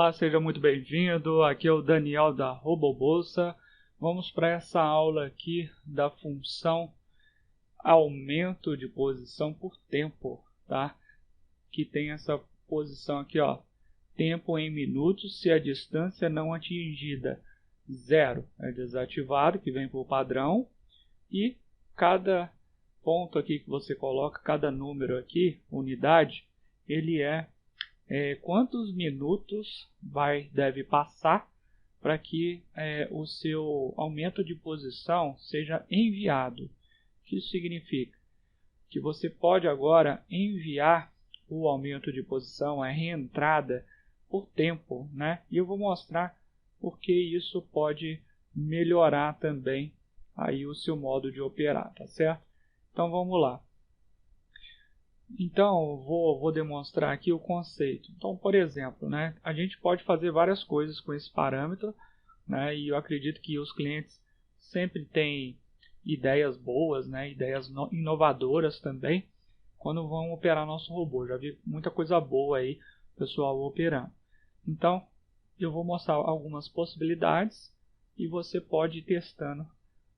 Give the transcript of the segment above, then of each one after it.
Olá, seja muito bem-vindo. Aqui é o Daniel da RoboBolsa. Vamos para essa aula aqui da função aumento de posição por tempo, tá? Que tem essa posição aqui, ó, tempo em minutos se a distância não atingida. 0 é desativado, que vem por padrão, e cada ponto aqui que você coloca, cada número aqui, unidade, ele é quantos minutos deve passar para que o seu aumento de posição seja enviado. O que isso significa? Que você pode agora enviar o aumento de posição, a reentrada, por tempo, né? E eu vou mostrar porque isso pode melhorar também aí o seu modo de operar, tá certo? Então vamos lá. Então, vou demonstrar aqui o conceito. Então, por exemplo, né, a gente pode fazer várias coisas com esse parâmetro, né, e eu acredito que os clientes sempre têm ideias boas, né, ideias inovadoras também, quando vão operar nosso robô. Já vi muita coisa boa aí, pessoal operando. Então, eu vou mostrar algumas possibilidades e você pode ir testando,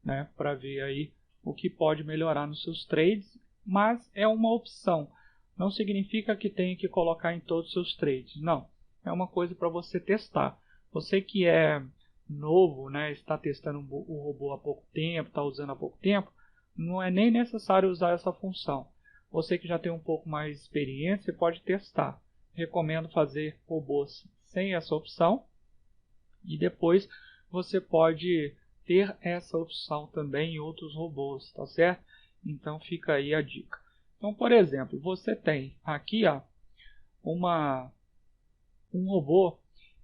né, para ver aí o que pode melhorar nos seus trades. Mas é uma opção, não significa que tenha que colocar em todos os seus trades, não, é uma coisa para você testar. Você que é novo, né, está testando o robô há pouco tempo, está usando há pouco tempo, não é nem necessário usar essa função. Você que já tem um pouco mais de experiência pode testar. Recomendo fazer robôs sem essa opção e depois você pode ter essa opção também em outros robôs, tá certo? Então fica aí a dica. Então, por exemplo, você tem aqui ó, um robô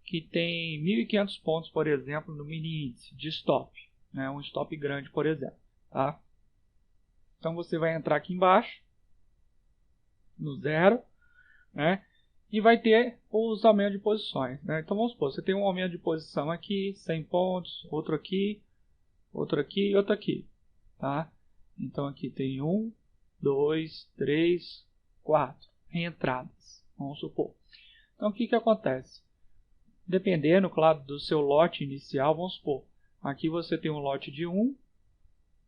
que tem 1.500 pontos, por exemplo, no mini índice de stop, né? Um stop grande, por exemplo. Tá? Então você vai entrar aqui embaixo, no 0, né? E vai ter os aumentos de posições. Né? Então vamos supor, você tem um aumento de posição aqui, 100 pontos, outro aqui e outro aqui. Tá? Então aqui tem 1, 2, 3, 4 entradas, vamos supor. Então o que acontece? Dependendo, claro, do seu lote inicial, vamos supor, aqui você tem um lote de 1,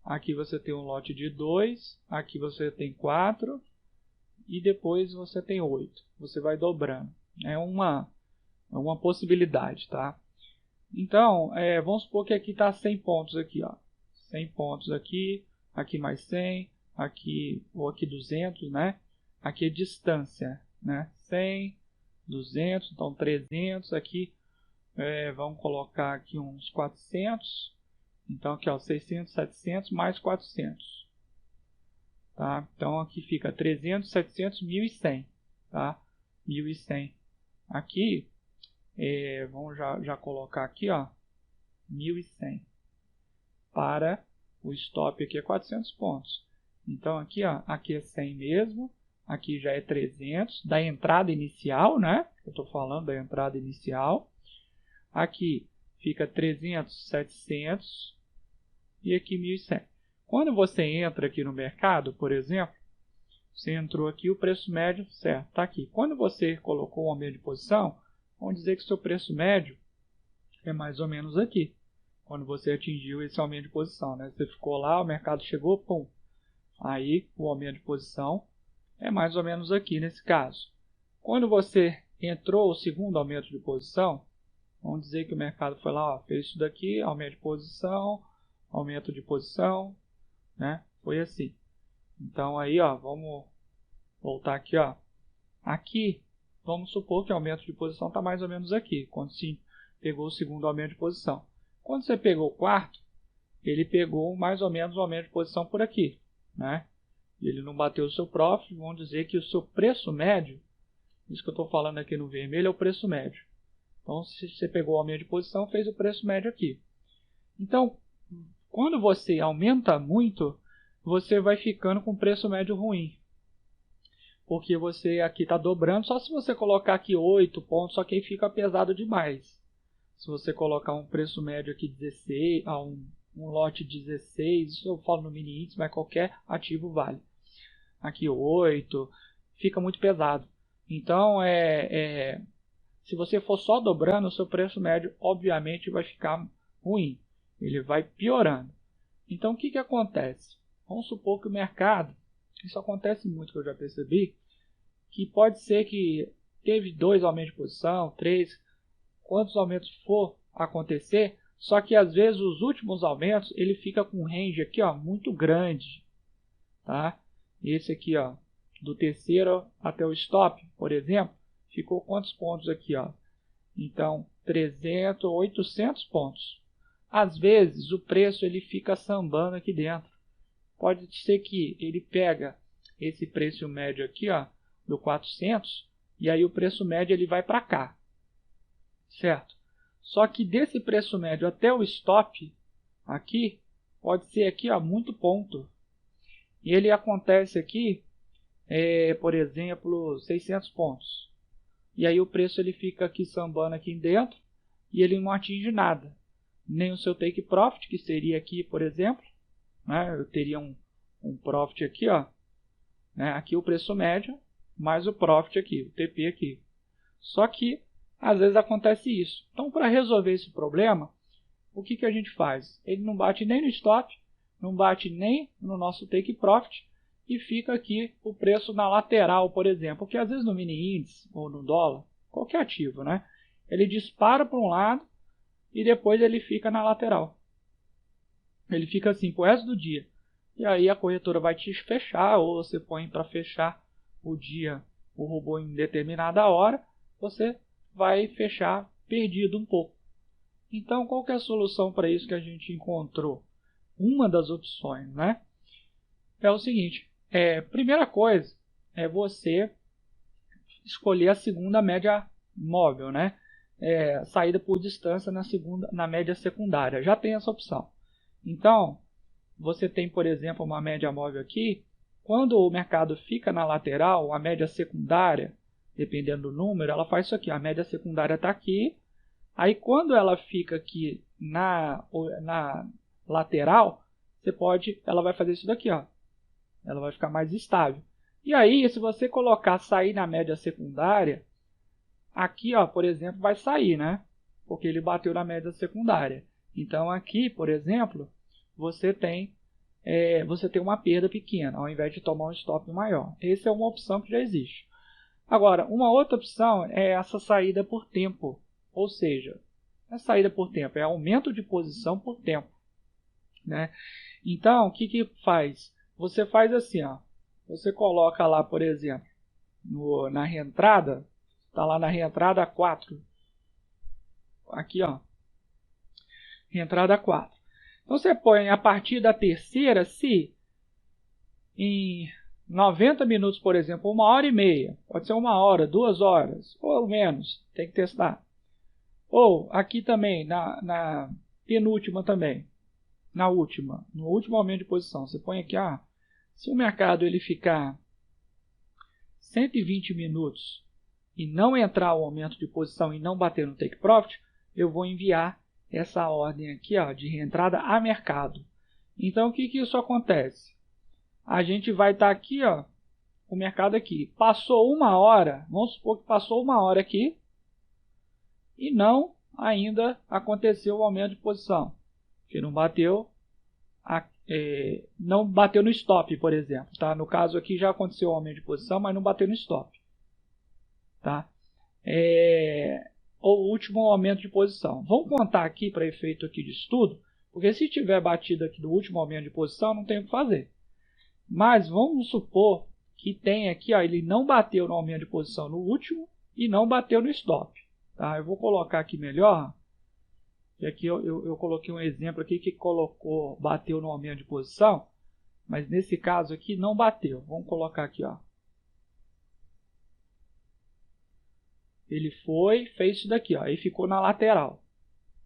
aqui você tem um lote de 2, aqui você tem 4 e depois você tem 8. Você vai dobrando. É uma possibilidade, tá? Então, vamos supor que aqui está 100 pontos aqui, ó. 100 pontos aqui. Aqui mais 100, aqui 200, né? Aqui é distância, né? 100, 200, então 300, aqui vamos colocar aqui uns 400, então aqui ó, 600, 700 mais 400, tá? Então aqui fica 300, 700, 1.100, tá? 1.100. Aqui, vamos já colocar aqui ó, 1.100 para o stop aqui é 400 pontos. Então aqui, ó, aqui é 100 mesmo. Aqui já é 300 da entrada inicial, né? Eu estou falando da entrada inicial. Aqui fica 300, 700 e aqui 1.100. Quando você entra aqui no mercado, por exemplo, você entrou aqui, o preço médio, certo, está aqui. Quando você colocou o aumento de posição, vamos dizer que o seu preço médio é mais ou menos aqui. Quando você atingiu esse aumento de posição, né? Você ficou lá, o mercado chegou, pum. Aí o aumento de posição é mais ou menos aqui nesse caso. Quando você entrou o segundo aumento de posição, vamos dizer que o mercado foi lá, ó, fez isso daqui, aumento de posição, né? Foi assim. Então aí, ó, vamos voltar aqui, ó. Aqui, vamos supor que o aumento de posição está mais ou menos aqui, quando se pegou o segundo aumento de posição. Quando você pegou o quarto, ele pegou mais ou menos o aumento de posição por aqui, né? Ele não bateu o seu profit, vamos dizer que o seu preço médio, isso que eu estou falando aqui no vermelho é o preço médio. Então, se você pegou o aumento de posição, fez o preço médio aqui. Então, quando você aumenta muito, você vai ficando com preço médio ruim. Porque você aqui está dobrando, só se você colocar aqui 8 pontos, só que aí fica pesado demais. Se você colocar um preço médio aqui 16, um lote 16, isso eu falo no mini índice, mas qualquer ativo vale. Aqui 8, fica muito pesado. Então, Se você for só dobrando, o seu preço médio obviamente vai ficar ruim. Ele vai piorando. Então o que acontece? Vamos supor que o mercado, isso acontece muito que eu já percebi, que pode ser que teve 2 aumentos de posição, 3, quantos aumentos for acontecer, só que às vezes os últimos aumentos ele fica com um range aqui, ó, muito grande, tá? Esse aqui, ó, do terceiro até o stop, por exemplo, ficou quantos pontos aqui, ó? Então, 300, 800 pontos. Às vezes o preço ele fica sambando aqui dentro. Pode ser que ele pega esse preço médio aqui, ó, do 400, e aí o preço médio ele vai para cá, certo? Só que desse preço médio até o stop aqui, pode ser aqui, ó, muito ponto. E ele acontece aqui, por exemplo, 600 pontos. E aí o preço ele fica aqui sambando aqui dentro e ele não atinge nada. Nem o seu take profit, que seria aqui, por exemplo, né? Eu teria um profit aqui, ó, né? Aqui o preço médio, mais o profit aqui, o TP aqui. Só que às vezes acontece isso. Então, para resolver esse problema, o que a gente faz? Ele não bate nem no stop, não bate nem no nosso take profit e fica aqui o preço na lateral, por exemplo. Porque às vezes no mini índice ou no dólar, qualquer ativo, né? Ele dispara para um lado e depois ele fica na lateral. Ele fica assim pro resto do dia. E aí a corretora vai te fechar, ou você põe para fechar o dia, o robô em determinada hora, você vai fechar perdido um pouco. Então, qual que é a solução para isso que a gente encontrou? Uma das opções, né? É o seguinte, primeira coisa é você escolher a segunda média móvel, né? Saída por distância na média secundária. Já tem essa opção. Então, você tem, por exemplo, uma média móvel aqui. Quando o mercado fica na lateral, a média secundária, dependendo do número, ela faz isso aqui. A média secundária está aqui. Aí, quando ela fica aqui na lateral, ela vai fazer isso daqui, ó. Ela vai ficar mais estável. E aí, se você colocar sair na média secundária, aqui, ó, por exemplo, vai sair, né? Porque ele bateu na média secundária. Então, aqui, por exemplo, você tem uma perda pequena, ao invés de tomar um stop maior. Essa é uma opção que já existe. Agora, uma outra opção é essa saída por tempo. Ou seja, a saída por tempo é aumento de posição por tempo, né? Então, o que faz? Você faz assim, ó. Você coloca lá, por exemplo, na reentrada, está lá na reentrada 4. Aqui, ó. Reentrada 4. Então, você põe a partir da terceira, se em 90 minutos, por exemplo, 1h30, pode ser 1 hora, 2 horas, ou menos, tem que testar. Ou aqui também, na penúltima também, no último aumento de posição, você põe aqui, se o mercado ele ficar 120 minutos e não entrar o aumento de posição e não bater no take profit, eu vou enviar essa ordem aqui, ó, de reentrada a mercado. Então, o que isso acontece? A gente vai estar aqui, ó, o mercado aqui. Passou 1 hora, vamos supor que passou 1 hora aqui, e não ainda aconteceu o aumento de posição. Que não bateu no stop, por exemplo. Tá? No caso aqui já aconteceu o aumento de posição, mas não bateu no stop. Tá? O último aumento de posição. Vamos contar aqui para efeito aqui de estudo, porque se tiver batido aqui do último aumento de posição, não tem o que fazer. Mas vamos supor que tem aqui, ó, ele não bateu no aumento de posição no último e não bateu no stop. Tá? Eu vou colocar aqui melhor. E aqui eu coloquei um exemplo aqui que bateu no aumento de posição, mas nesse caso aqui não bateu. Vamos colocar aqui, ó. Ele fez isso daqui, ó, e ficou na lateral,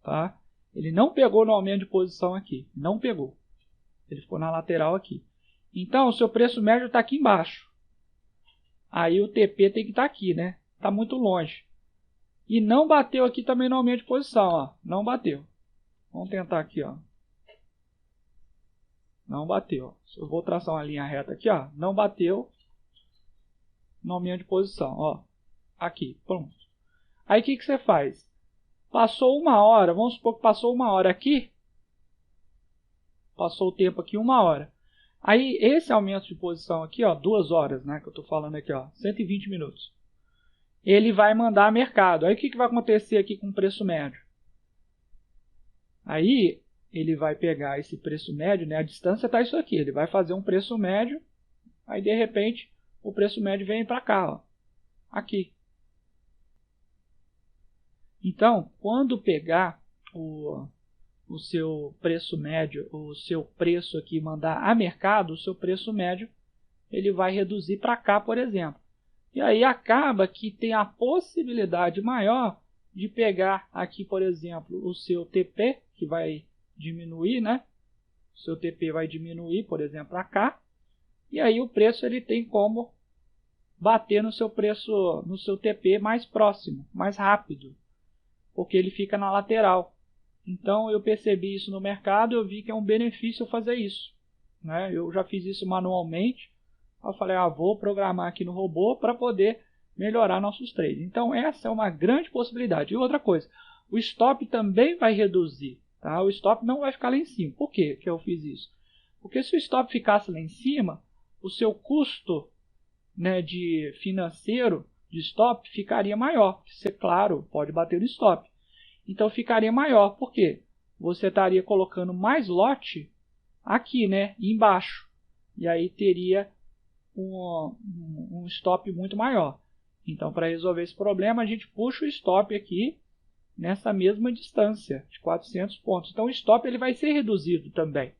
tá? Ele não pegou no aumento de posição aqui, não pegou. Ele ficou na lateral aqui. Então, o seu preço médio está aqui embaixo. Aí o TP tem que estar aqui, né? Está muito longe. E não bateu aqui também no aumento de posição, ó. Não bateu. Vamos tentar aqui, ó. Não bateu. Eu vou traçar uma linha reta aqui, ó. Não bateu no aumento de posição, ó. Aqui, pronto. Aí o que você faz? Passou 1 hora, vamos supor que passou 1 hora aqui, passou o tempo aqui 1 hora. Aí esse aumento de posição aqui, ó, 2 horas, né, que eu estou falando aqui, ó, 120 minutos. Ele vai mandar a mercado. Aí o que vai acontecer aqui com o preço médio? Aí ele vai pegar esse preço médio, né, a distância está isso aqui, ele vai fazer um preço médio, aí de repente o preço médio vem para cá, ó, aqui. Então, quando pegar o seu preço médio, o seu preço aqui mandar a mercado, o seu preço médio, ele vai reduzir para cá, por exemplo. E aí acaba que tem a possibilidade maior de pegar aqui, por exemplo, o seu TP, que vai diminuir, né? O seu TP vai diminuir, por exemplo, para cá. E aí o preço ele tem como bater no seu preço, no seu TP mais próximo, mais rápido, porque ele fica na lateral. Então eu percebi isso no mercado, eu vi que é um benefício fazer isso, né? Eu já fiz isso manualmente, eu falei, vou programar aqui no robô para poder melhorar nossos trades. Então essa é uma grande possibilidade. E outra coisa, o stop também vai reduzir, tá? O stop não vai ficar lá em cima. Por que eu fiz isso? Porque se o stop ficasse lá em cima, o seu custo, né, de financeiro de stop ficaria maior. Você, claro, pode bater no stop. Então ficaria maior. Por quê? Você estaria colocando mais lote aqui, né, embaixo. E aí teria um stop muito maior. Então, para resolver esse problema, a gente puxa o stop aqui nessa mesma distância de 400 pontos. Então o stop ele vai ser reduzido também,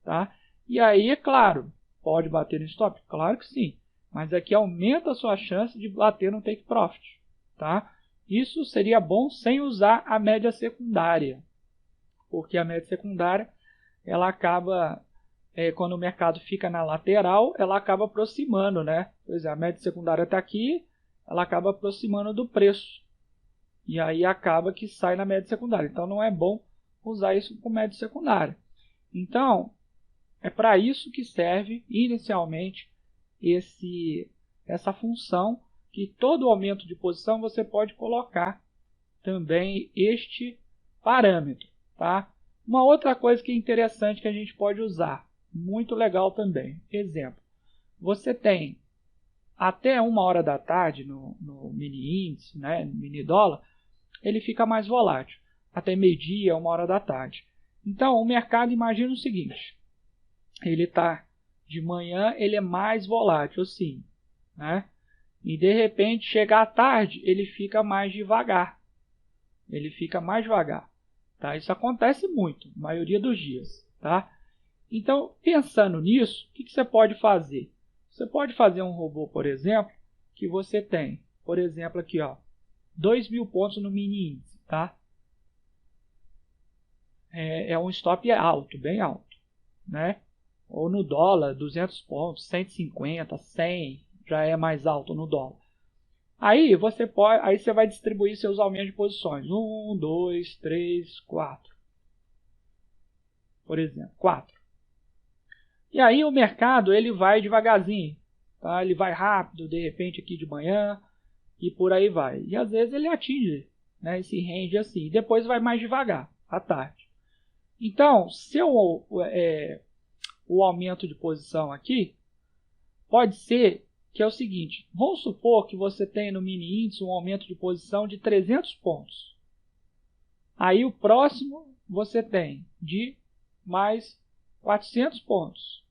tá? E aí, é claro, pode bater no stop? Claro que sim. Mas aqui aumenta a sua chance de bater no take profit, tá? Isso seria bom sem usar a média secundária, porque a média secundária ela acaba, quando o mercado fica na lateral, ela acaba aproximando, né? Por exemplo, a média secundária está aqui, ela acaba aproximando do preço. E aí acaba que sai na média secundária. Então não é bom usar isso com média secundária. Então, é para isso que serve inicialmente essa função, que todo aumento de posição você pode colocar também este parâmetro, tá? Uma outra coisa que é interessante que a gente pode usar, muito legal também. Exemplo, você tem até 1 hora da tarde no mini índice, né, no mini dólar, ele fica mais volátil. Até meio-dia, 1 hora da tarde. Então, o mercado, imagina o seguinte, ele está de manhã, ele é mais volátil, sim, né? E de repente, chegar à tarde, ele fica mais devagar. Ele fica mais devagar, tá? Isso acontece muito, na maioria dos dias, tá? Então, pensando nisso, o que você pode fazer? Você pode fazer um robô, por exemplo, que você tem, por exemplo, aqui, ó, 2.000 pontos no mini índice, tá? É um stop alto, bem alto, né? Ou no dólar, 200 pontos, 150, 100, já é mais alto no dólar. Aí você vai distribuir seus aumentos de posições. 1, 2, 3, 4. Por exemplo, 4. E aí o mercado ele vai devagarzinho, tá? Ele vai rápido, de repente aqui de manhã, e por aí vai. E às vezes ele atinge, né, esse range assim. E depois vai mais devagar, à tarde. Então, o aumento de posição aqui pode ser que é o seguinte. Vamos supor que você tem no mini índice um aumento de posição de 300 pontos. Aí o próximo você tem de mais 400 pontos.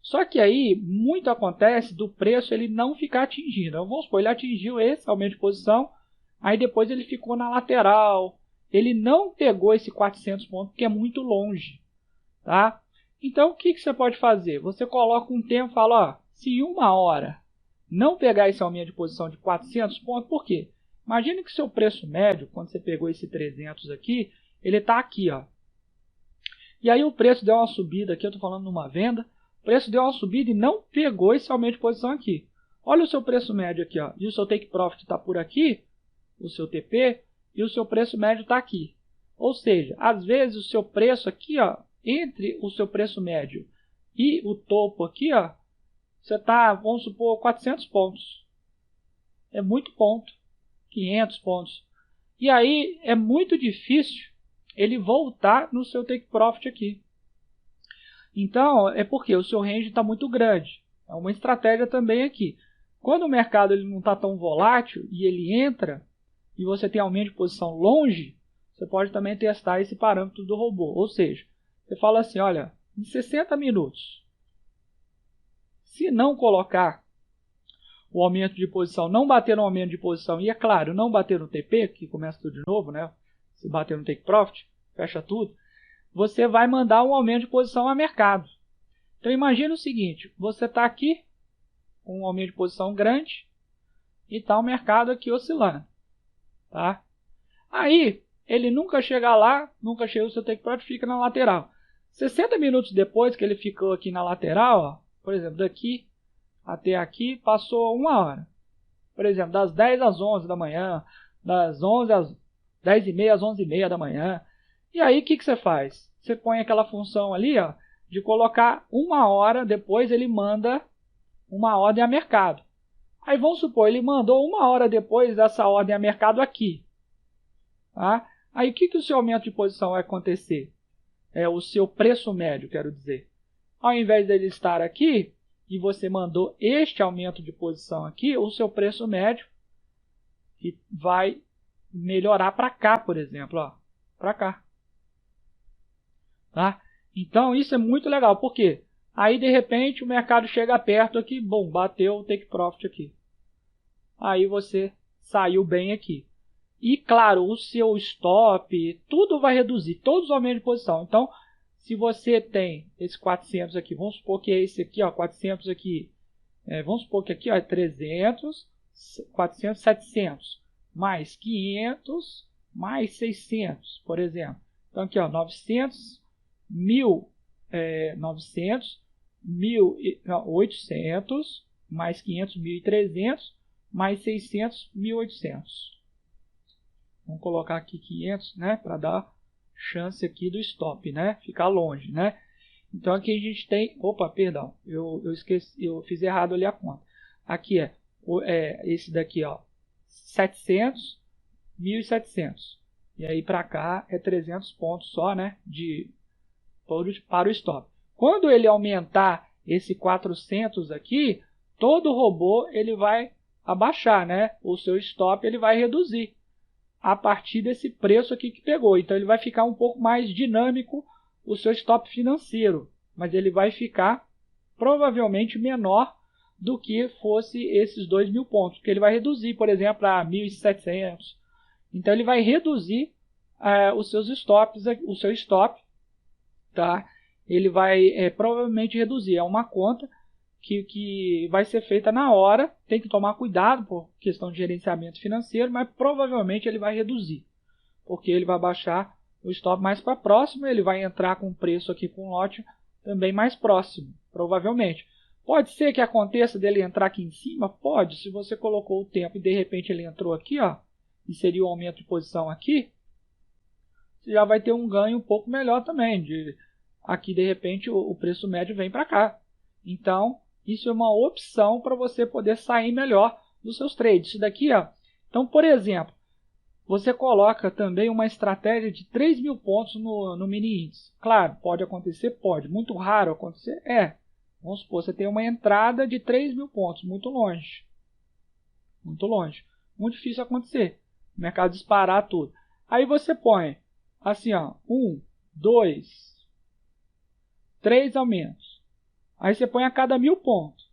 Só que aí, muito acontece do preço ele não ficar atingindo. Então, vamos supor, ele atingiu esse aumento de posição, aí depois ele ficou na lateral. Ele não pegou esse 400 pontos, porque é muito longe, tá? Então, o que você pode fazer? Você coloca um tempo e fala, ó, se em 1 hora não pegar esse aumento de posição de 400 pontos, por quê? Imagine que seu preço médio, quando você pegou esse 300 aqui, ele está aqui, ó. E aí o preço deu uma subida aqui, eu estou falando numa venda, o preço deu uma subida e não pegou esse aumento de posição aqui. Olha o seu preço médio aqui, ó, e o seu take profit está por aqui, o seu TP, e o seu preço médio está aqui. Ou seja, às vezes o seu preço aqui, ó, entre o seu preço médio e o topo aqui, ó, você está, vamos supor, 400 pontos. É muito ponto 500 pontos. E aí é muito difícil ele voltar no seu take profit aqui. Então, é porque o seu range está muito grande. É uma estratégia também aqui. Quando o mercado ele não está tão volátil e ele entra e você tem aumento de posição longe, você pode também testar esse parâmetro do robô. Ou seja, você fala assim, olha, em 60 minutos, se não colocar o aumento de posição, não bater no aumento de posição, e é claro, não bater no TP, que começa tudo de novo, né? Se bater no take profit, fecha tudo, você vai mandar um aumento de posição a mercado. Então imagina o seguinte, você está aqui com um aumento de posição grande e está o mercado aqui oscilando. Tá? Aí ele nunca chega lá, nunca chega o seu take profit, fica na lateral. 60 minutos depois que ele ficou aqui na lateral, ó, por exemplo, daqui até aqui passou 1 hora. Por exemplo, das 10 às 11 da manhã, das 11 às 10h30 às 11h30 da manhã. E aí o que você faz? Você põe aquela função ali, ó, de colocar 1 hora, depois ele manda uma ordem a mercado. Aí vamos supor, ele mandou 1 hora depois dessa ordem a mercado aqui. Tá? Aí o que o seu aumento de posição vai acontecer? É o seu preço médio, quero dizer. Ao invés dele estar aqui, e você mandou este aumento de posição aqui, o seu preço médio vai melhorar para cá, por exemplo. Para cá. Tá? Então isso é muito legal. Por quê? Aí de repente o mercado chega perto aqui, bom, bateu o take profit aqui. Aí você saiu bem aqui. E claro, o seu stop, tudo vai reduzir, todos os aumentos de posição. Então, se você tem esse 400 aqui, vamos supor que é esse aqui, ó, 400 aqui, vamos supor que aqui ó, é 300, 400, 700, mais 500, mais 600, por exemplo. Então aqui ó, 900, 1000, 900, 800, mais 500, 1.300, mais 600, 1.800. Vamos colocar aqui 500, né, para dar chance aqui do stop, né, ficar longe, né. Então aqui a gente tem, opa, perdão, eu esqueci, eu fiz errado ali a conta. Aqui esse daqui, ó, 700, 1.700. E aí para cá é 300 pontos só, né, para o stop. Quando ele aumentar esse 400 aqui, todo robô ele vai abaixar, né, o seu stop ele vai reduzir a partir desse preço aqui que pegou. Então ele vai ficar um pouco mais dinâmico o seu stop financeiro, mas ele vai ficar provavelmente menor do que fosse esses 2.000 pontos, porque ele vai reduzir, por exemplo, a 1.700. Então ele vai reduzir os seus stops, o seu stop, tá? Ele vai provavelmente reduzir. É uma conta que vai ser feita na hora, tem que tomar cuidado por questão de gerenciamento financeiro, mas provavelmente ele vai reduzir, porque ele vai baixar o stop mais para próximo, ele vai entrar com preço aqui com lote também mais próximo, provavelmente. Pode ser que aconteça dele entrar aqui em cima? Pode, se você colocou o tempo e de repente ele entrou aqui, ó, e seria o aumento de posição aqui, você já vai ter um ganho um pouco melhor também. Aqui de repente o preço médio vem para cá. Então, isso é uma opção para você poder sair melhor dos seus trades. Isso daqui, ó. Então, por exemplo, você coloca também uma estratégia de 3.000 pontos no mini índice. Claro, pode acontecer? Pode. Muito raro acontecer? Vamos supor, você tem uma entrada de 3.000 pontos, muito longe. Muito longe. Muito difícil acontecer. O mercado disparar tudo. Aí você põe assim, ó, 1, 2, 3 aumentos. Aí você põe a cada 1.000 pontos.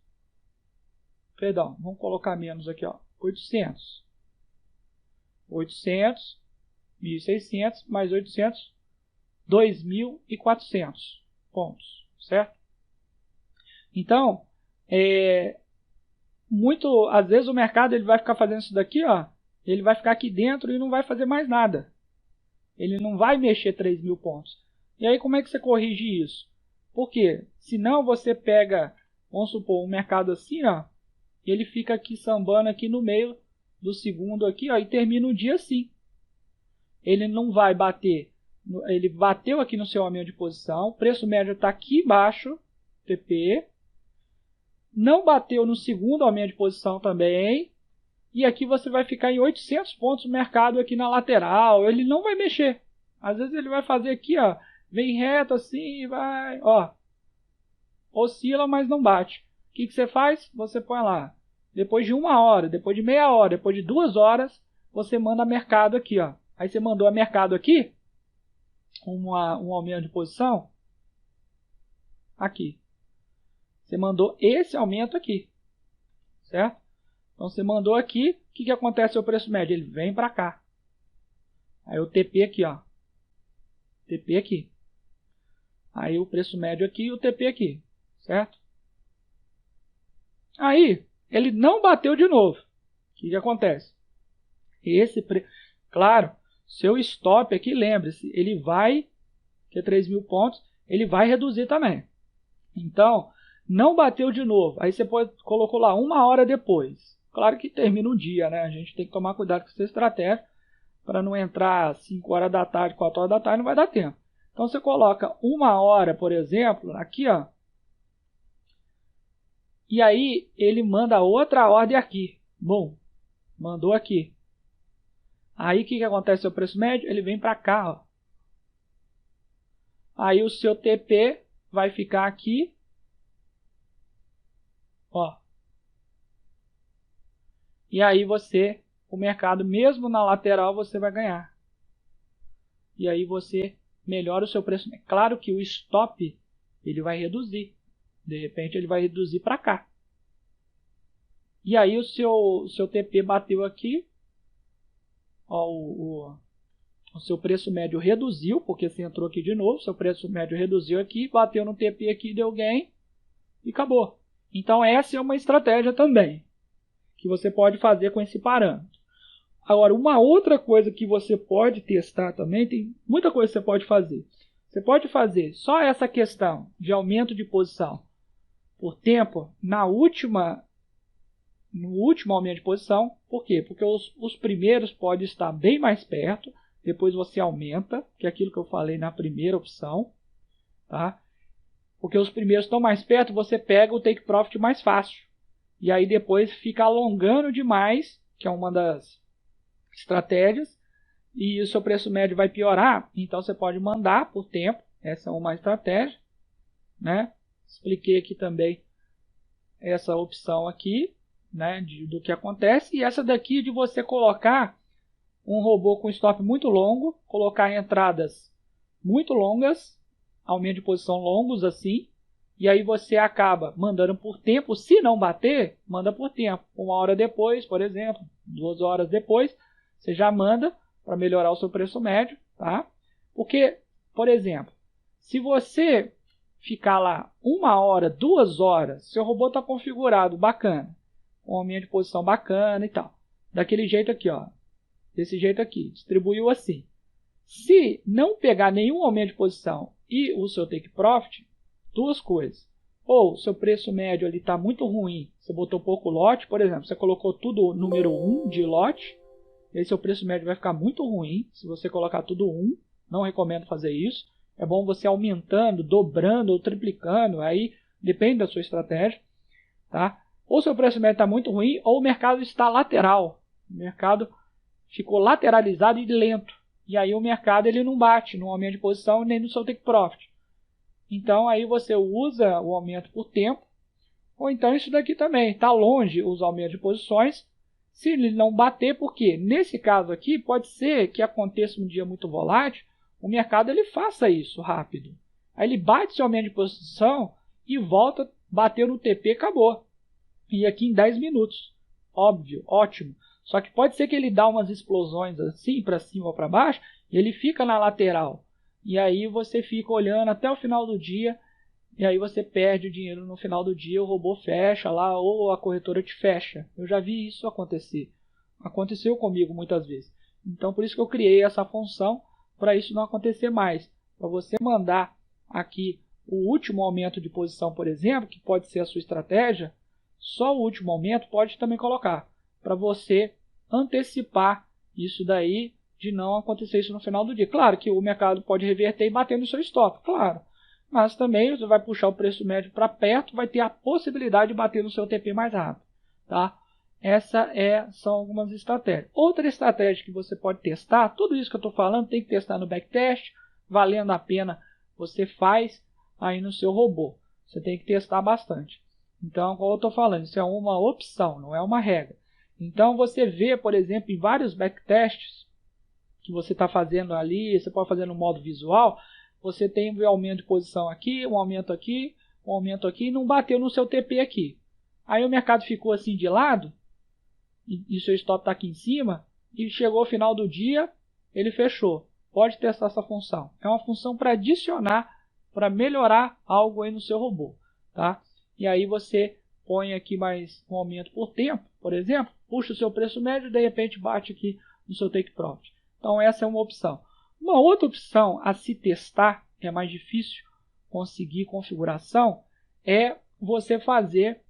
Perdão, vamos colocar menos aqui, ó. 800. 800, 1.600, mais 800, 2.400 pontos, certo? Então, às vezes o mercado ele vai ficar fazendo isso daqui, ó. Ele vai ficar aqui dentro e não vai fazer mais nada. Ele não vai mexer 3.000 pontos. E aí como é que você corrige isso? Porque senão você pega, vamos supor, um mercado assim, ó, e ele fica aqui sambando aqui no meio do segundo aqui, ó, e termina o dia assim. Ele não vai bater, ele bateu aqui no seu aumento de posição, o preço médio está aqui embaixo, TP, não bateu no segundo aumento de posição também, e aqui você vai ficar em 800 pontos no mercado aqui na lateral, ele não vai mexer. Às vezes ele vai fazer aqui, ó, vem reto assim, vai, ó, oscila, mas não bate. O que você faz? Você põe lá, depois de 1 hora, depois de meia hora, depois de 2 horas, você manda mercado aqui, ó. Aí você mandou a mercado aqui, um aumento de posição, aqui. Você mandou esse aumento aqui, certo? Então você mandou aqui, o que acontece ao preço médio? Ele vem para cá. Aí o TP aqui, ó. TP aqui. Aí o preço médio aqui e o TP aqui, certo? Aí ele não bateu de novo. O que acontece? Claro, seu stop aqui, lembre-se, ele vai, que é 3.000 pontos, ele vai reduzir também. Então, não bateu de novo. Aí você colocou lá 1 hora depois. Claro que termina um dia, né? A gente tem que tomar cuidado com essa estratégia para não entrar 5 horas da tarde, 4 horas da tarde, não vai dar tempo. Então você coloca 1 hora, por exemplo, aqui, ó. E aí ele manda outra ordem aqui. Bom, mandou aqui. Aí o que acontece ao preço médio? Ele vem para cá, ó. Aí o seu TP vai ficar aqui, ó. E aí o mercado, mesmo na lateral, você vai ganhar. E aí você melhora o seu preço. Claro que o stop, ele vai reduzir. De repente ele vai reduzir para cá. E aí o seu TP bateu aqui. Ó, o seu preço médio reduziu, porque você entrou aqui de novo. Seu preço médio reduziu aqui, bateu no TP aqui, deu gain e acabou. Então essa é uma estratégia também que você pode fazer com esse parâmetro. Agora, uma outra coisa que você pode testar também, tem muita coisa que você pode fazer. Você pode fazer só essa questão de aumento de posição por tempo no último aumento de posição. Por quê? Porque os primeiros podem estar bem mais perto, depois você aumenta, que é aquilo que eu falei na primeira opção. Tá? Porque os primeiros estão mais perto, você pega o take profit mais fácil. E aí depois fica alongando demais, que é uma das estratégias, e o seu preço médio vai piorar, então você pode mandar por tempo. Essa é uma estratégia, né? Expliquei aqui também essa opção aqui, né, do que acontece, e essa daqui de você colocar um robô com stop muito longo, colocar entradas muito longas, aumento de posição longos assim, e aí você acaba mandando por tempo. Se não bater, manda por tempo. 1 hora depois, por exemplo, 2 horas depois, você já manda para melhorar o seu preço médio, tá? Porque, por exemplo, se você ficar lá 1 hora, 2 horas, seu robô está configurado bacana, com aumento de posição bacana e tal, daquele jeito aqui, ó, desse jeito aqui, distribuiu assim. Se não pegar nenhum aumento de posição e o seu take profit, duas coisas. Ou seu preço médio ali está muito ruim, você botou pouco lote, por exemplo, você colocou tudo número 1 de lote, e aí seu preço médio vai ficar muito ruim se você colocar tudo 1. Não recomendo fazer isso. É bom você aumentando, dobrando ou triplicando, aí depende da sua estratégia. Tá? Ou seu preço médio está muito ruim, ou o mercado está lateral. O mercado ficou lateralizado e lento. E aí o mercado ele não bate no aumento de posição nem no seu take profit. Então aí você usa o aumento por tempo, ou então isso daqui também, está longe os aumentos de posições, se ele não bater, porque nesse caso aqui pode ser que aconteça um dia muito volátil, o mercado ele faça isso rápido. Aí ele bate seu aumento de posição e volta, bateu no TP, acabou. E aqui em 10 minutos, óbvio, ótimo. Só que pode ser que ele dá umas explosões assim, para cima ou para baixo, e ele fica na lateral. E aí você fica olhando até o final do dia, e aí você perde o dinheiro no final do dia, o robô fecha lá, ou a corretora te fecha. Eu já vi isso acontecer. Aconteceu comigo muitas vezes. Então por isso que eu criei essa função, para isso não acontecer mais. Para você mandar aqui o último aumento de posição, por exemplo, que pode ser a sua estratégia, só o último aumento pode também colocar, para você antecipar isso daí, de não acontecer isso no final do dia. Claro que o mercado pode reverter e bater no seu stop, claro. Mas também você vai puxar o preço médio para perto, vai ter a possibilidade de bater no seu TP mais rápido. Tá? São algumas estratégias. Outra estratégia que você pode testar, tudo isso que eu estou falando tem que testar no backtest, valendo a pena você faz aí no seu robô. Você tem que testar bastante. Então, como eu estou falando, isso é uma opção, não é uma regra. Então, você vê, por exemplo, em vários backtests que você está fazendo ali, você pode fazer no modo visual, você tem um aumento de posição aqui, um aumento aqui, e não bateu no seu TP aqui. Aí o mercado ficou assim de lado, e seu stop está aqui em cima, e chegou ao final do dia, ele fechou. Pode testar essa função. É uma função para adicionar, para melhorar algo aí no seu robô. Tá? E aí você põe aqui mais um aumento por tempo, por exemplo, puxa o seu preço médio e de repente bate aqui no seu take profit. Então essa é uma opção. Uma outra opção a se testar, que é mais difícil conseguir configuração, é você fazer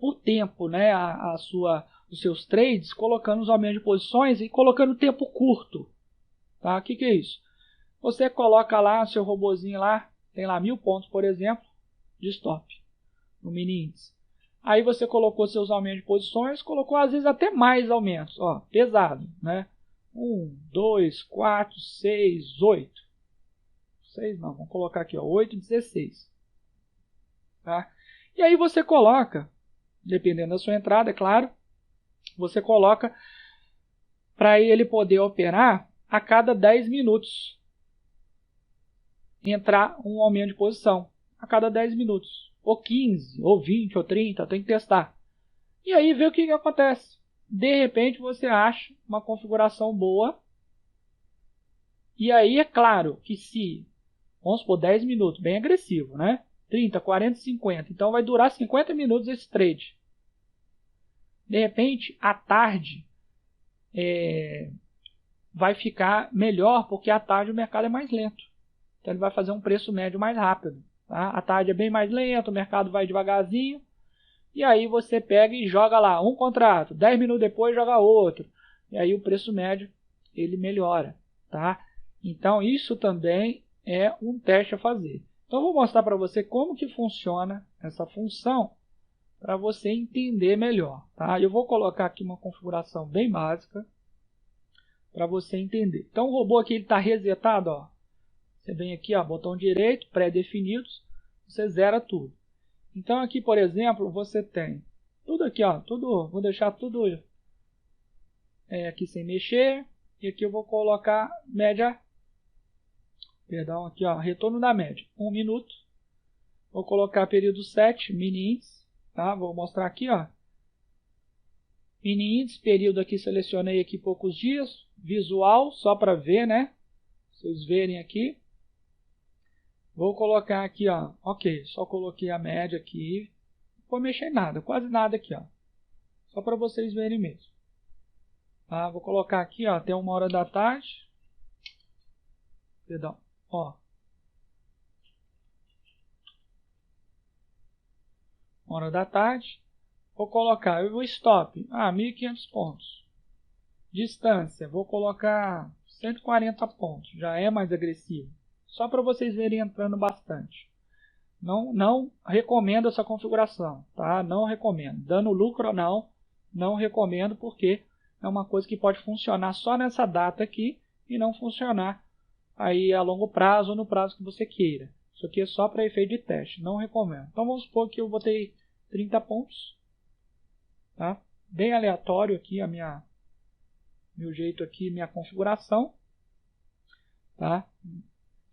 por tempo, né, os seus trades, colocando os aumentos de posições e colocando tempo curto. Tá? O que é isso? Você coloca lá seu robozinho lá, tem lá 1000 pontos, por exemplo, de stop no mini índice. Aí você colocou seus aumentos de posições, colocou às vezes até mais aumentos, ó, pesado, né? 1, 2, 4, 6, 8. 6 não, vamos colocar aqui, ó, 8, 16. Tá? E aí você coloca, dependendo da sua entrada, é claro, você coloca para ele poder operar a cada 10 minutos. Entrar um aumento de posição a cada 10 minutos. Ou 15, ou 20, ou 30, tem que testar. E aí ver o que acontece. De repente você acha uma configuração boa. E aí é claro que se, vamos supor, 10 minutos, bem agressivo, né? 30, 40, 50. Então vai durar 50 minutos esse trade. De repente, à tarde, vai ficar melhor, porque à tarde o mercado é mais lento. Então ele vai fazer um preço médio mais rápido. Tá? À tarde é bem mais lento, o mercado vai devagarzinho. E aí você pega e joga lá um contrato. 10 minutos depois joga outro. E aí o preço médio ele melhora. Tá? Então isso também é um teste a fazer. Então eu vou mostrar para você como que funciona essa função para você entender melhor. Tá? Eu vou colocar aqui uma configuração bem básica para você entender. Então o robô aqui está resetado. Ó. Você vem aqui, ó, botão direito, pré-definidos, você zera tudo. Então aqui, por exemplo, você tem tudo aqui, ó, vou deixar tudo aqui sem mexer. E aqui eu vou colocar média, perdão, aqui, ó, retorno da média, 1 minuto. Vou colocar período 7, mini índice, tá? Vou mostrar aqui, ó. Mini índice, período aqui, selecionei aqui poucos dias, visual, só para ver, né? Vocês verem aqui. Vou colocar aqui, ó, ok, só coloquei a média aqui, não vou mexer em nada, quase nada aqui, ó, só para vocês verem mesmo. Tá? Vou colocar aqui, ó, até 1 hora da tarde, perdão, ó, 1 hora da tarde, vou colocar o stop, 1.500 pontos, distância, vou colocar 140 pontos, já é mais agressivo. Só para vocês verem entrando bastante. Não recomendo essa configuração, tá? Não recomendo. Dando lucro ou não recomendo, porque é uma coisa que pode funcionar só nessa data aqui e não funcionar aí a longo prazo ou no prazo que você queira. Isso aqui é só para efeito de teste, não recomendo. Então vamos supor que eu botei 30 pontos, tá? Bem aleatório aqui meu jeito aqui, minha configuração, tá?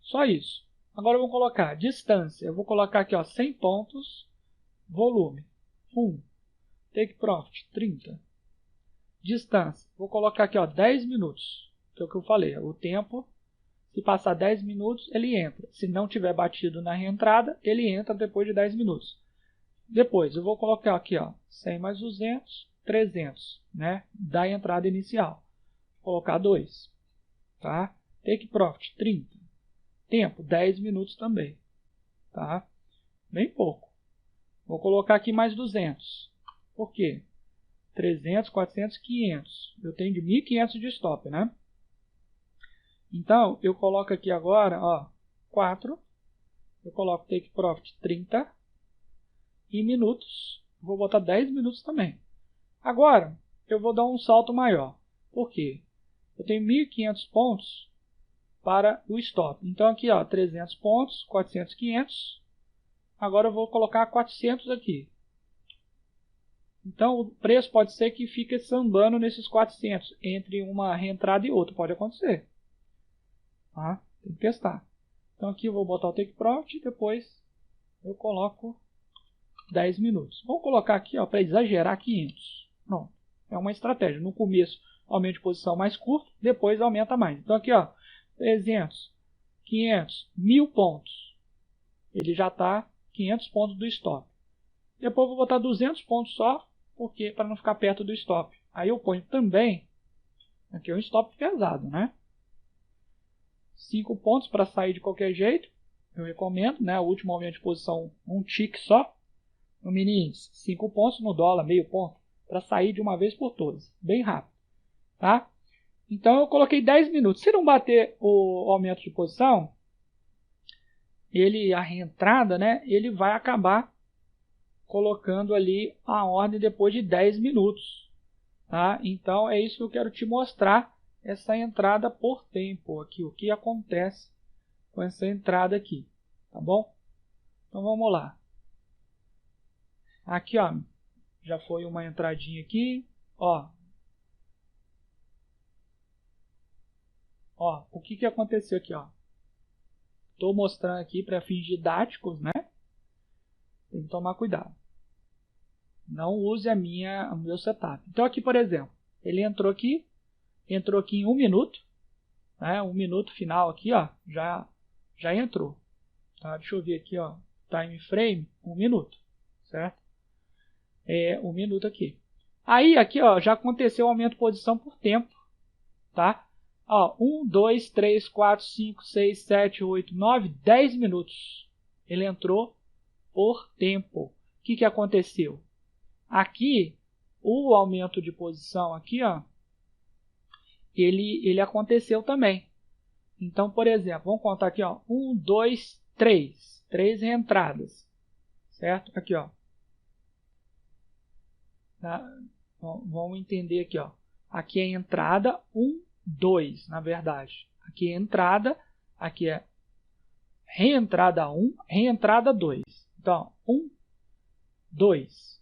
Só isso. Agora eu vou colocar distância. Eu vou colocar aqui, ó, 100 pontos. Volume 1. Take profit 30. Distância. Vou colocar aqui, ó, 10 minutos. Que é o que eu falei. O tempo, se passar 10 minutos, ele entra. Se não tiver batido na reentrada, ele entra depois de 10 minutos. Depois eu vou colocar aqui, ó, 100 mais 200, 300, né? Da entrada inicial. Vou colocar 2. Tá? Take profit 30. Tempo, 10 minutos também, tá? Bem pouco. Vou colocar aqui mais 200. Por quê? 300, 400, 500. Eu tenho de 1.500 de stop, né? Então, eu coloco aqui agora, ó, 4. Eu coloco take profit 30. E minutos, vou botar 10 minutos também. Agora, eu vou dar um salto maior. Por quê? Eu tenho 1.500 pontos para o stop. Então aqui, ó, 300 pontos, 400, 500. Agora eu vou colocar 400 aqui. Então o preço pode ser que fique sambando nesses 400, entre uma reentrada e outra. Pode acontecer. Tá? Tem que testar. Então aqui eu vou botar o Take Profit e depois eu coloco 10 minutos. Vou colocar aqui para exagerar 500. Pronto. É uma estratégia. No começo aumenta de posição mais curto, depois aumenta mais. Então aqui, ó, 300, 500, 1.000 pontos. Ele já está 500 pontos do stop. Depois eu vou botar 200 pontos só, porque para não ficar perto do stop. Aí eu ponho também, aqui é um stop pesado, né? 5 pontos para sair de qualquer jeito. Eu recomendo, né? O último aumento de posição, um tick só. No mini índice, 5 pontos, no dólar, meio ponto, para sair de uma vez por todas. Bem rápido. Tá? Então eu coloquei 10 minutos. Se não bater o aumento de posição, a reentrada, né, ele vai acabar colocando ali a ordem depois de 10 minutos. Tá? Então é isso que eu quero te mostrar, essa entrada por tempo aqui, o que acontece com essa entrada aqui. Tá bom? Então vamos lá. Aqui, ó, já foi uma entradinha aqui, ó. Ó, o que aconteceu aqui, ó? Estou mostrando aqui para fins didáticos, né? Tem que tomar cuidado. Não use o meu setup. Então aqui, por exemplo, ele entrou aqui em 1 minuto, né? 1 minuto final aqui, ó, já entrou. Tá? Deixa eu ver aqui, ó, time frame, 1 minuto, certo? 1 minuto aqui. Aí aqui, ó, já aconteceu o aumento de posição por tempo, tá? Ó, 1, 2, 3, 4, 5, 6, 7, 8, 9, 10 minutos. Ele entrou por tempo. O que aconteceu? Aqui, o aumento de posição aqui, ó, ele aconteceu também. Então, por exemplo, vamos contar aqui, ó, 1, 2, 3. 3 reentradas. Certo? Aqui, ó. Tá? Vamos entender aqui, ó. Aqui é a entrada 1, 2, na verdade. Aqui é entrada, aqui é reentrada 1, reentrada 2. Então, 1, 2.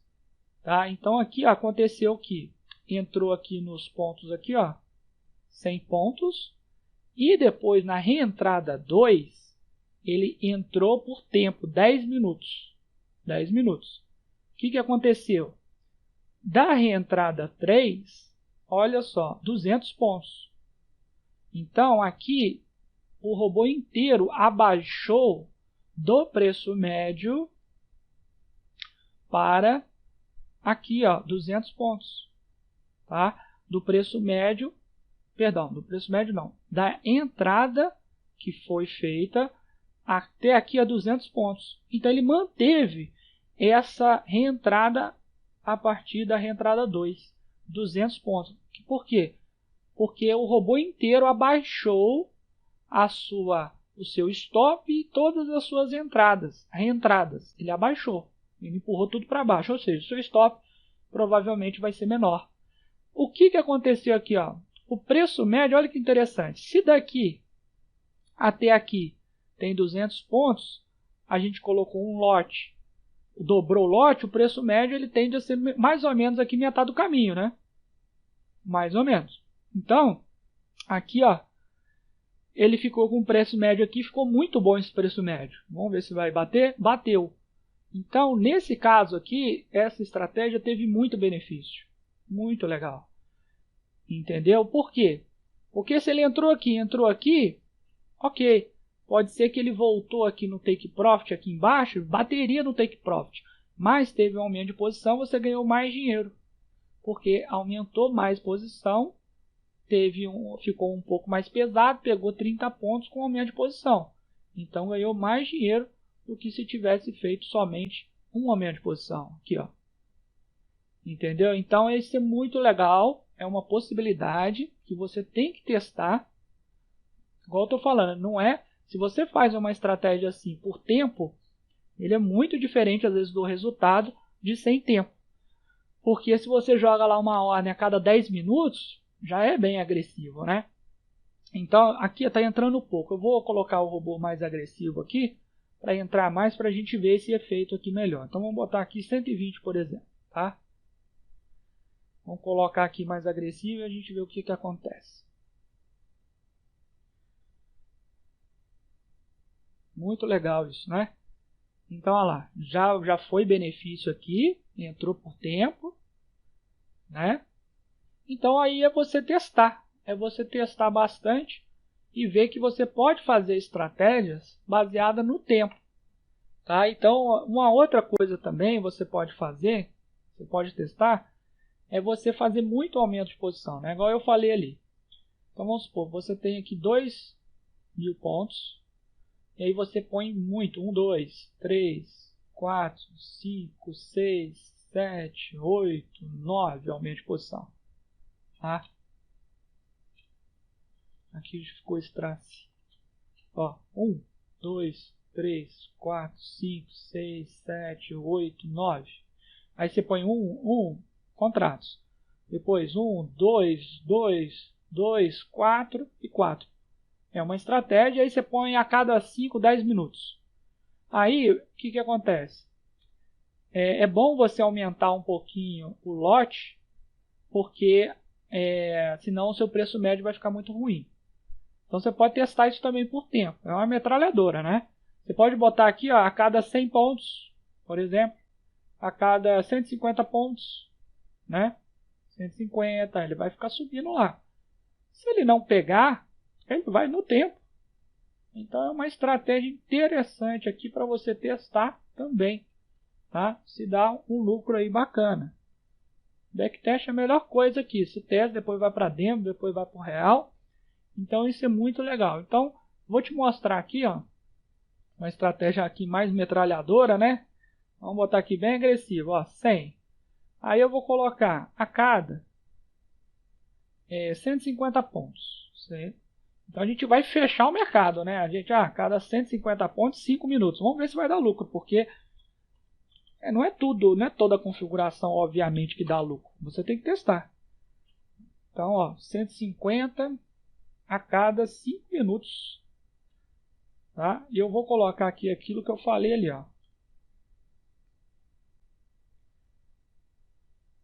Tá? Então, aqui aconteceu que entrou aqui nos pontos aqui, ó, 100 pontos. E depois, na reentrada 2, ele entrou por tempo, 10 minutos. 10 minutos. O que aconteceu? Da reentrada 3, olha só, 200 pontos. Então, aqui, o robô inteiro abaixou do preço médio para aqui, ó, 200 pontos. Tá? Do preço médio, perdão, do preço médio não, da entrada que foi feita até aqui a 200 pontos. Então, ele manteve essa reentrada a partir da reentrada 2, 200 pontos. Por quê? Porque o robô inteiro abaixou o seu stop e todas as suas reentradas. Ele abaixou, ele empurrou tudo para baixo, ou seja, o seu stop provavelmente vai ser menor. O que aconteceu aqui? Ó? O preço médio, olha que interessante, se daqui até aqui tem 200 pontos, a gente colocou um lote, dobrou o lote, o preço médio ele tende a ser mais ou menos aqui metade do caminho, né? Mais ou menos. Então, aqui, ó, ele ficou com o preço médio aqui, ficou muito bom esse preço médio. Vamos ver se vai bater. Bateu. Então, nesse caso aqui, essa estratégia teve muito benefício. Muito legal. Entendeu? Por quê? Porque se ele entrou aqui, ok. Pode ser que ele voltou aqui no Take Profit, aqui embaixo, bateria no Take Profit. Mas teve um aumento de posição, você ganhou mais dinheiro. Porque aumentou mais posição, ficou um pouco mais pesado, pegou 30 pontos com aumento de posição. Então ganhou mais dinheiro do que se tivesse feito somente um aumento de posição. Aqui, ó. Entendeu? Então esse é muito legal, é uma possibilidade que você tem que testar. Igual eu estou falando, não é... Se você faz uma estratégia assim por tempo, ele é muito diferente às vezes do resultado de sem tempo. Porque se você joga lá uma ordem a cada 10 minutos, já é bem agressivo, né? Então aqui está entrando pouco. Eu vou colocar o robô mais agressivo aqui, para entrar mais, para a gente ver esse efeito aqui melhor. Então vamos botar aqui 120, por exemplo, tá? Vamos colocar aqui mais agressivo e a gente vê o que acontece. Muito legal isso, né? Então, olha lá, já foi benefício aqui, entrou por tempo, né? Então aí é você testar bastante e ver que você pode fazer estratégias baseadas no tempo, tá? Então, uma outra coisa também você pode fazer, você pode testar, é você fazer muito aumento de posição, né? Igual eu falei ali. Então vamos supor, você tem aqui 2.000 pontos, e aí você põe muito, 1, 2, 3, 4, 5, 6, 7, 8, 9 aumento de posição. Tá? Aqui ficou esse traço. Ó, 1, 2, 3, 4, 5, 6, 7, 8, 9. Aí você põe 1, contratos. Depois 1, 2, 2, 2, 4 e 4. É uma estratégia, aí você põe a cada 5, 10 minutos. Aí, o que acontece? É bom você aumentar um pouquinho o lote, porque senão o seu preço médio vai ficar muito ruim. Então você pode testar isso também por tempo. É uma metralhadora, né? Você pode botar aqui, ó, a cada 100 pontos, por exemplo, a cada 150 pontos, né? 150, ele vai ficar subindo lá. Se ele não pegar, ele vai no tempo. Então é uma estratégia interessante aqui para você testar também, tá? Se dá um lucro aí bacana. Backtest é a melhor coisa aqui. Se testa, depois vai para demo, depois vai para o real. Então isso é muito legal. Então vou te mostrar aqui, ó, uma estratégia aqui mais metralhadora, né? Vamos botar aqui bem agressivo, ó, 100. Aí eu vou colocar a cada 150 pontos. Certo? Então a gente vai fechar o mercado, né? A gente, cada 150 pontos, 5 minutos. Vamos ver se vai dar lucro, porque não é tudo, não é toda a configuração, obviamente, que dá lucro. Você tem que testar. Então, ó, 150 a cada 5 minutos. Tá? E eu vou colocar aqui aquilo que eu falei ali, ó.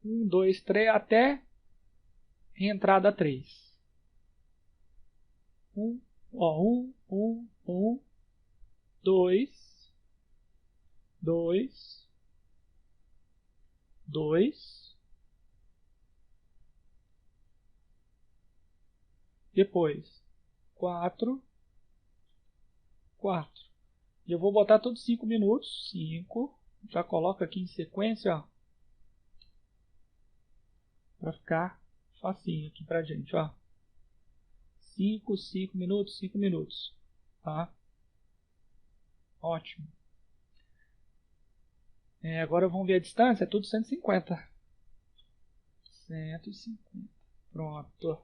1, 2, 3, até entrada 3. 1, 2, 2, 2. Depois 4, 4. E eu vou botar todos 5 minutos. 5. Já coloco aqui em sequência, ó. Para ficar facinho aqui pra gente, ó. 5, 5 minutos, 5 minutos. Tá? Ótimo. Agora vamos ver a distância. É tudo 150. 150. Pronto.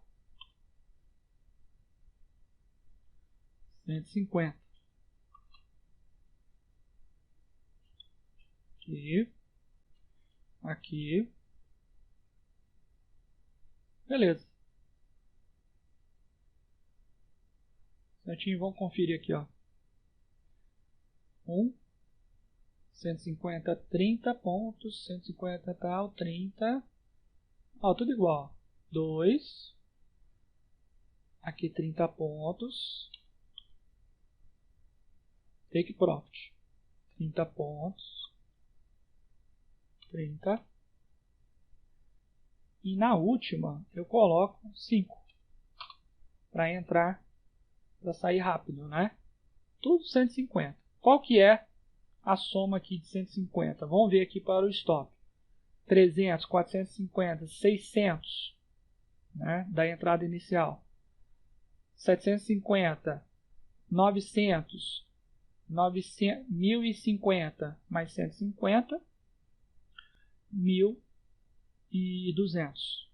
150. Aqui. Aqui. Beleza. Certinho, vamos conferir aqui, ó. 150, 30 pontos, 150 tal, 30. Ó, tudo igual. 2. Aqui 30 pontos. Take profit. 30 pontos. 30. E na última eu coloco 5. Para entrar, para sair rápido, né? Tudo 150. Qual que é a soma aqui de 150? Vamos ver aqui para o stop. 300, 450, 600, né, da entrada inicial. 750, 900, 1050 mais 150, 1.200.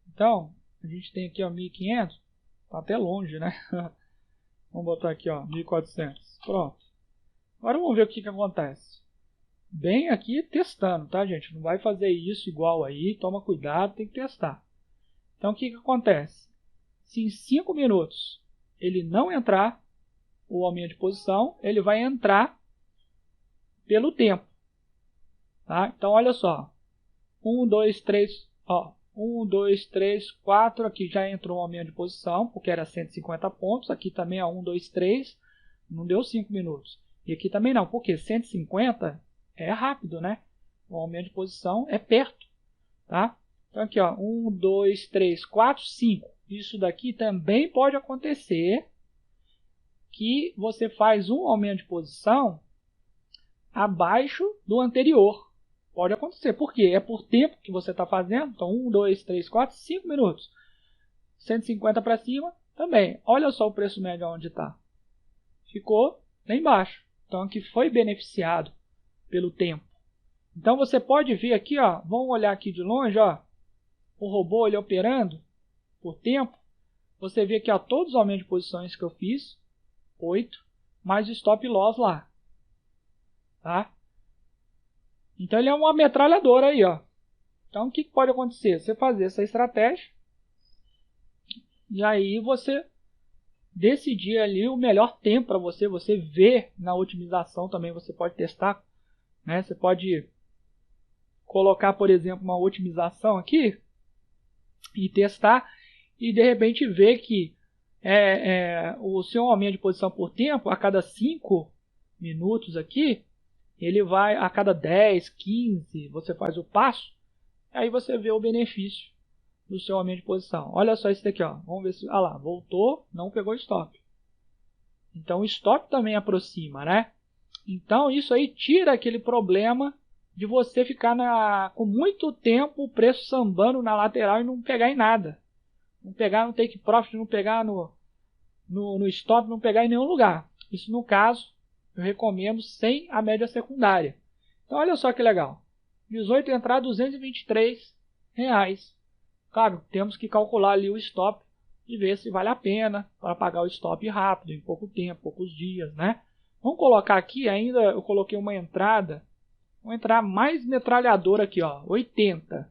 Então, a gente tem aqui, ó, 1.500, tá até longe, né? Vamos botar aqui, ó, 1.400. Pronto. Agora vamos ver o que acontece. bem aqui testando, tá, gente? Não vai fazer isso igual aí, toma cuidado, tem que testar. Então, o que acontece? Se em 5 minutos ele não entrar, o aumento de posição, ele vai entrar pelo tempo. Tá? Então, olha só. 1, 2, 3, ó. 1, 2, 3, 4, aqui já entrou um aumento de posição, porque era 150 pontos. Aqui também é 1, 2, 3, não deu 5 minutos. E aqui também não, porque 150 é rápido, né? O aumento de posição é perto, tá? Então aqui, ó, 1, 2, 3, 4, 5. Isso daqui também pode acontecer que você faz um aumento de posição abaixo do anterior. Pode acontecer. Por quê? É por tempo que você está fazendo. Então, 1, 2, 3, 4, 5 minutos. 150 para cima também. Olha só o preço médio onde está. Ficou lá embaixo. Então, aqui foi beneficiado pelo tempo. Então, você pode ver aqui, ó, vamos olhar aqui de longe, ó, o robô ele operando por tempo. Você vê aqui, ó, todos os aumentos de posições que eu fiz, 8, mais o stop loss lá. Tá? Então ele é uma metralhadora aí, ó. Então o que pode acontecer? Você fazer essa estratégia e aí você decidir ali o melhor tempo para você. Você ver na otimização também, você pode testar, né? Você pode colocar, por exemplo, uma otimização aqui e testar e de repente ver que o seu aumento de posição por tempo, a cada 5 minutos aqui, ele vai a cada 10, 15, você faz o passo, aí você vê o benefício do seu aumento de posição. Olha só isso daqui, ó. Vamos ver se, lá, voltou, não pegou stop. Então o stop também aproxima, né? Então isso aí tira aquele problema de você ficar com muito tempo o preço sambando na lateral e não pegar em nada. Não pegar no take profit, não pegar no stop, não pegar em nenhum lugar. Isso no caso eu recomendo sem a média secundária. Então olha só que legal. 18 entrar, R$223. Claro, temos que calcular ali o stop e ver se vale a pena para pagar o stop rápido, em pouco tempo, poucos dias, né? Vamos colocar aqui ainda, eu coloquei uma entrada. Vou entrar mais metralhadora aqui, ó, 80.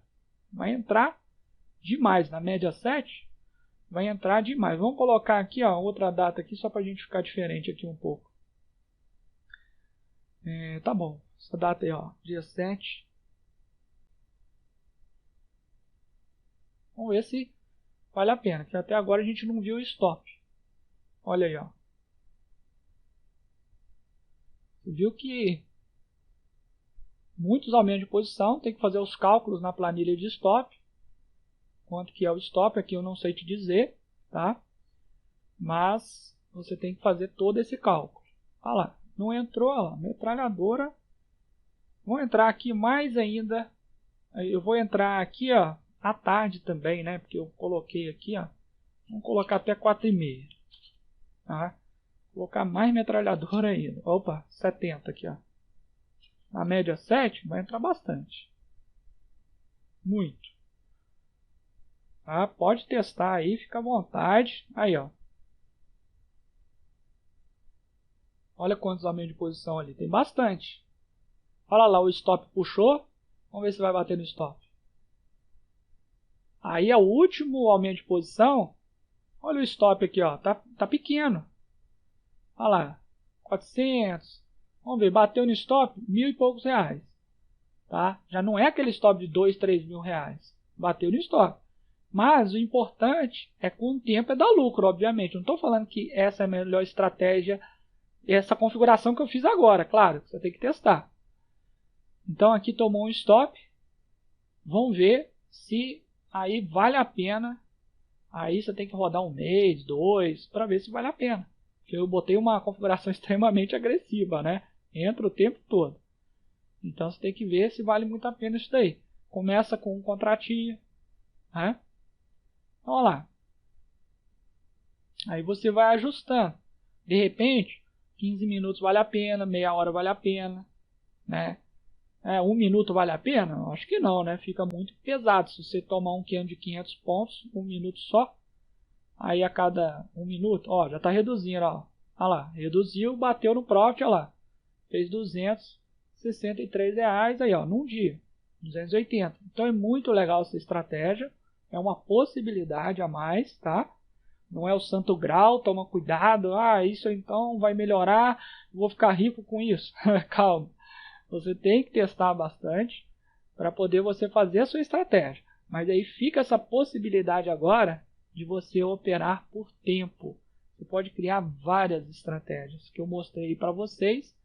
Vai entrar demais, na média 7, vai entrar demais. Vamos colocar aqui, ó, outra data aqui só para a gente ficar diferente aqui um pouco. Tá bom, essa data aí, ó, dia 7. Vamos ver se vale a pena, que até agora a gente não viu o stop. Olha aí, ó. Você viu que muitos aumentos de posição, tem que fazer os cálculos na planilha de stop. Quanto que é o stop, aqui eu não sei te dizer, tá? Mas você tem que fazer todo esse cálculo. Olha lá, não entrou, ó, metralhadora. Vou entrar aqui mais ainda. Eu vou entrar aqui, ó, à tarde também, né? Porque eu coloquei aqui, ó. Vamos colocar até 4h30. Tá? Colocar mais metralhadora ainda. Opa, 70 aqui, ó. Na média 7 vai entrar bastante. Muito. Tá? Pode testar aí, fica à vontade. Aí, ó. Olha quantos aumentos de posição ali. Tem bastante. Olha lá, o stop puxou. Vamos ver se vai bater no stop. Aí é o último aumento de posição. Olha o stop aqui, ó. Tá pequeno. Olha lá. 400. Vamos ver, bateu no stop, R$1.000 e poucos. Tá? Já não é aquele stop de R$2.000, R$3.000. Bateu no stop. Mas o importante é que com o tempo é dar lucro, obviamente. Não estou falando que essa é a melhor estratégia, essa configuração que eu fiz agora. Claro, você tem que testar. Então aqui tomou um stop. Vamos ver se aí vale a pena. Aí você tem que rodar 1 mês, 2, para ver se vale a pena. Porque eu botei uma configuração extremamente agressiva, né? Entra o tempo todo. Então você tem que ver se vale muito a pena isso daí. Começa com um contratinho, né? Então, olha lá. Aí você vai ajustando. De repente, 15 minutos vale a pena, meia hora vale a pena, né? 1 minuto vale a pena? Acho que não, né? Fica muito pesado. Se você tomar um candle de 500 pontos, 1 minuto só, aí a cada 1 minuto, ó, já está reduzindo, ó. Olha lá, reduziu, bateu no profit, ó lá. Fez 200, R$63 aí, ó, num dia, 280. Então é muito legal essa estratégia, é uma possibilidade a mais, tá? Não é o santo grau, toma cuidado, isso então vai melhorar, vou ficar rico com isso. Calma, você tem que testar bastante para poder você fazer a sua estratégia. Mas aí fica essa possibilidade agora de você operar por tempo. Você pode criar várias estratégias que eu mostrei para vocês,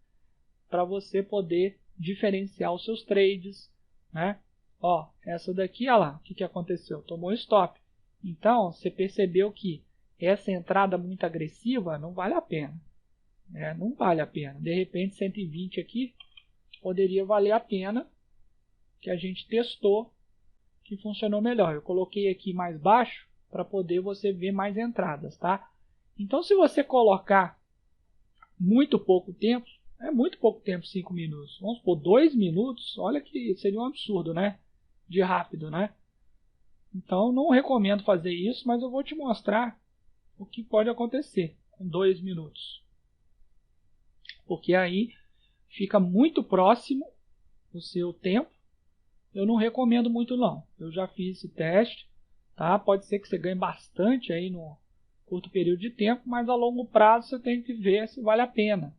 para você poder diferenciar os seus trades, né? Ó, essa daqui, olha lá, o que aconteceu? Tomou stop. Então, você percebeu que essa entrada muito agressiva não vale a pena. Não vale a pena. De repente, 120 aqui poderia valer a pena, que a gente testou, que funcionou melhor. Eu coloquei aqui mais baixo para poder você ver mais entradas, tá? Então, se você colocar muito pouco tempo, é muito pouco tempo, 5 minutos. Vamos por 2 minutos, olha que seria um absurdo, né? De rápido, né? Então, não recomendo fazer isso, mas eu vou te mostrar o que pode acontecer com 2 minutos. Porque aí fica muito próximo o seu tempo. Eu não recomendo muito não. Eu já fiz esse teste, tá? Pode ser que você ganhe bastante aí no curto período de tempo, mas a longo prazo você tem que ver se vale a pena,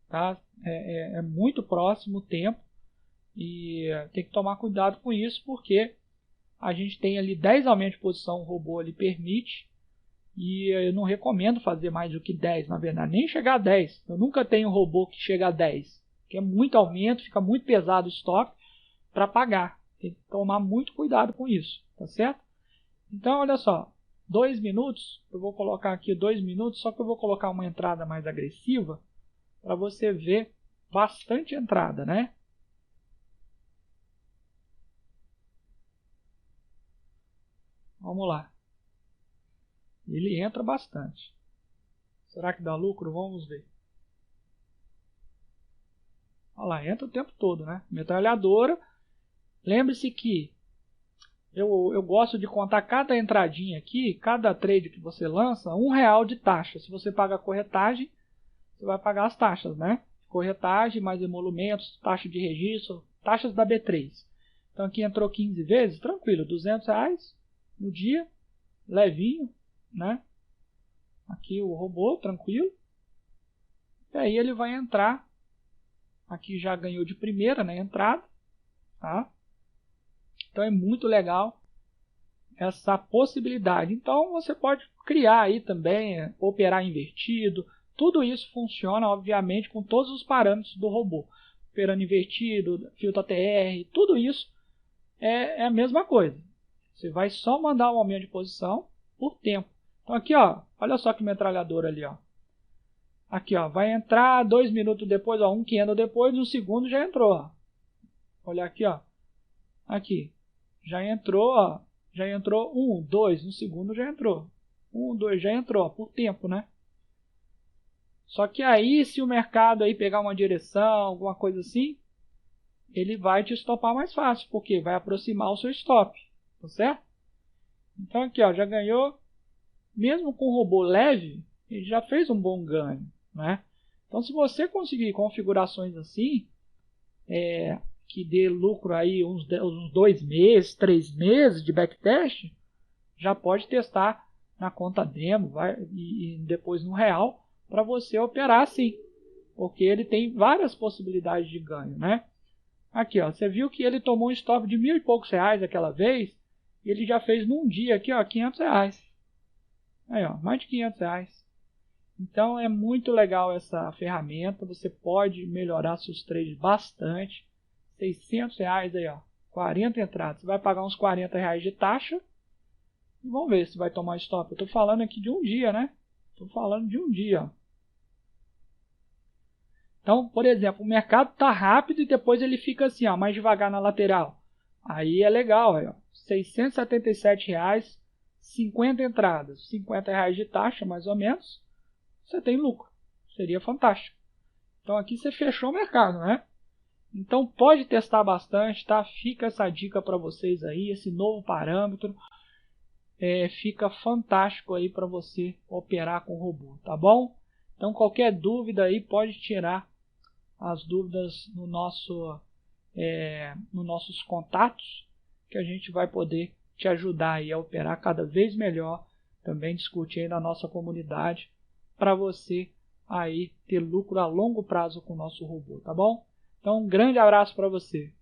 tá? É muito próximo o tempo e tem que tomar cuidado com isso, porque a gente tem ali 10 aumentos de posição, o robô ali permite, e eu não recomendo fazer mais do que 10, na verdade, nem chegar a 10. Eu nunca tenho um robô que chega a 10, que é muito aumento, fica muito pesado o stop para pagar. Tem que tomar muito cuidado com isso, tá certo? Então, olha só, 2 minutos, eu vou colocar aqui 2 minutos, só que eu vou colocar uma entrada mais agressiva para você ver bastante entrada, né? Vamos lá. Ele entra bastante. Será que dá lucro? Vamos ver. Olha lá, entra o tempo todo, né? Metralhadora. Lembre-se que eu gosto de contar cada entradinha aqui, cada trade que você lança, R$1 de taxa. Se você paga a corretagem, você vai pagar as taxas, né? Corretagem, mais emolumentos, taxa de registro, taxas da B3. Então aqui entrou 15 vezes, tranquilo, R$200 no dia, levinho, né? Aqui o robô, tranquilo. E aí ele vai entrar, aqui já ganhou de primeira, né, entrada, tá? Então é muito legal essa possibilidade. Então você pode criar aí também, operar invertido. Tudo isso funciona, obviamente, com todos os parâmetros do robô. Operando invertido, filtro ATR, tudo isso é a mesma coisa. Você vai só mandar um aumento de posição por tempo. Então aqui, ó, olha só que metralhadora ali, ó. Aqui, ó, vai entrar 2 minutos depois, ó, um que entra depois, um segundo já entrou, ó. Olha aqui, ó. Aqui, já entrou, ó. Já entrou 1, 2, no segundo já entrou. 1, 2, já entrou, ó, por tempo, né? Só que aí, se o mercado aí pegar uma direção, alguma coisa assim, ele vai te stopar mais fácil, porque vai aproximar o seu stop, tá certo? Então aqui, ó, já ganhou, mesmo com o robô leve, ele já fez um bom ganho, né? Então, se você conseguir configurações assim, que dê lucro aí uns 2 meses, 3 meses de backtest, já pode testar na conta demo e depois no real para você operar assim, porque ele tem várias possibilidades de ganho, né? Aqui, ó, você viu que ele tomou um stop de R$1.000 e poucos aquela vez, e ele já fez num dia aqui, ó, R$500. Aí, ó, mais de R$500. Então é muito legal essa ferramenta, você pode melhorar seus trades bastante. R$600 aí, ó, 40 entradas. Você vai pagar uns R$40 de taxa. E vamos ver se vai tomar stop. Eu estou falando aqui de um dia, né? Estou falando de um dia. Ó. Então, por exemplo, o mercado está rápido e depois ele fica assim, ó, mais devagar na lateral. Aí é legal, ó, R$677, 50 entradas, R$50 de taxa, mais ou menos. Você tem lucro. Seria fantástico. Então aqui você fechou o mercado, né? Então pode testar bastante, tá? Fica essa dica para vocês aí, esse novo parâmetro. Fica fantástico aí para você operar com o robô, tá bom? Então qualquer dúvida aí pode tirar as dúvidas no nos nossos contatos, que a gente vai poder te ajudar aí a operar cada vez melhor, também discutir aí na nossa comunidade, para você aí ter lucro a longo prazo com o nosso robô, tá bom? Então, um grande abraço para você.